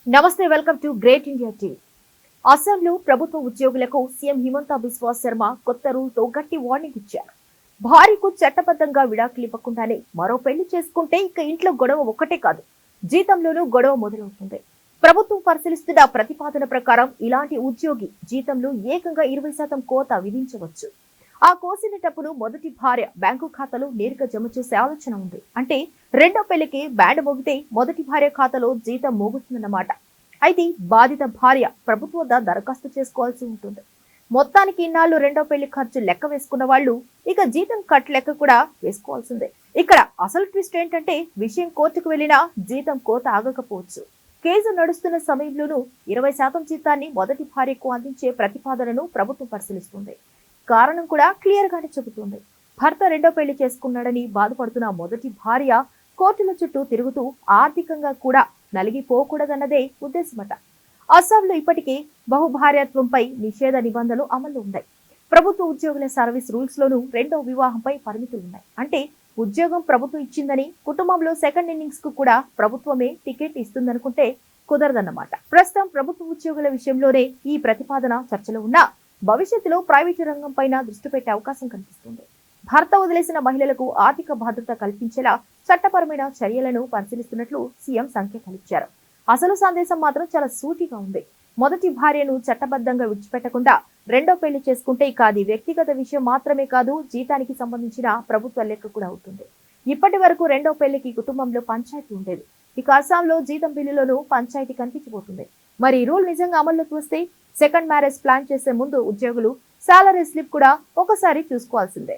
నమస్తే, welcome to great India TV. అస్సాంలో ప్రభుత్వ ఉద్యోగులకు సీఎం హిమంత బిస్వా శర్మ కొత్త రూల్తో గట్టి వార్నింగ్ ఇచ్చారు. భార్యకు చట్టబద్ధంగా విడాకులు ఇవ్వకుండానే మరో పెళ్లి చేసుకుంటే ఇక ఇంట్లో గొడవ ఒక్కటే కాదు, జీతంలోనూ గొడవ మొదలవుతుంది. ప్రభుత్వం పరిశీలిస్తున్న ప్రతిపాదన ప్రకారం ఇలాంటి ఉద్యోగి జీతంలో ఏకంగా 20% కోత విధించవచ్చు. ఆ కోసిన డబ్బును మొదటి భార్య బ్యాంకు ఖాతాలో నేరుగా జమ చేసే ఆలోచన ఉంది. అంటే రెండో పెళ్లికి బ్యాండ్ మోగితే మొదటి భార్య ఖాతాలో జీతం మోగుతుందన్నమాట. అయితే బాధిత భార్య ప్రభుత్వ వద్ద దరఖాస్తు చేసుకోవాల్సి ఉంటుంది. మొత్తానికి ఇన్నాళ్ళు రెండో పెళ్లి ఖర్చు లెక్క వేసుకున్న వాళ్ళు ఇక జీతం కట్ లెక్క కూడా వేసుకోవాల్సిందే. ఇక్కడ అసలు ట్విస్ట్ ఏంటంటే విషయం కోర్టుకు వెళ్లినా జీతం కోత ఆగకపోవచ్చు. కేసు నడుస్తున్న సమయంలోనూ 20% జీతాన్ని మొదటి భార్యకు అందించే ప్రతిపాదనను ప్రభుత్వం పరిశీలిస్తుంది. కారణం కూడా క్లియర్ గానే చెబుతుంది. భర్త రెండో పెళ్లి చేసుకున్నాడని బాధపడుతున్న మొదటి భార్య కోర్టుల చుట్టూ తిరుగుతూ ఆర్థికంగా కూడా నలిగిపోకూడదన్నదే ఉద్దేశమట. అస్సాంలో ఇప్పటికే బహుభార్యత్వంపై నిషేధ నిబంధనలు అమల్లో ఉన్నాయి. ప్రభుత్వ ఉద్యోగుల సర్వీస్ రూల్స్ లోనూ రెండో వివాహంపై పరిమితులు ఉన్నాయి. అంటే ఉద్యోగం ప్రభుత్వం ఇచ్చిందని కుటుంబంలో సెకండ్ ఇన్నింగ్స్ కు కూడా ప్రభుత్వమే టికెట్ ఇస్తుందనుకుంటే కుదరదన్నమాట. ప్రస్తుతం ప్రభుత్వ ఉద్యోగుల విషయంలోనే ఈ ప్రతిపాదన చర్చలో ఉన్నా భవిష్యత్తులో ప్రైవేటు రంగం పైన దృష్టి పెట్టే అవకాశం కనిపిస్తుంది. భర్త వదిలేసిన మహిళలకు ఆర్థిక భద్రత కల్పించేలా చట్టపరమైన చర్యలను పరిశీలిస్తున్నట్లు సీఎం సంకేతాలిచ్చారు. అసలు సందేశం మాత్రం చాలా సూటిగా ఉంది. మొదటి భార్యను చట్టబద్ధంగా విడిచిపెట్టకుండా రెండో పెళ్లి చేసుకుంటే ఇక అది వ్యక్తిగత విషయం మాత్రమే కాదు, జీతానికి సంబంధించిన ప్రభుత్వ లెక్క కూడా అవుతుంది. ఇప్పటి వరకు రెండో పెళ్లికి కుటుంబంలో పంచాయతీ ఉండేది. ఇక అస్సాంలో జీతం బిల్లులోనూ పంచాయతీ కనిపించబోతుంది. మరి ఈ రూల్ నిజంగా అమల్లోకి వస్తే సెకండ్ మ్యారేజ్ ప్లాన్ చేసే ముందు ఉద్యోగులు సాలరీ స్లిప్ కూడా ఒకసారి చూసుకోవాల్సిందే.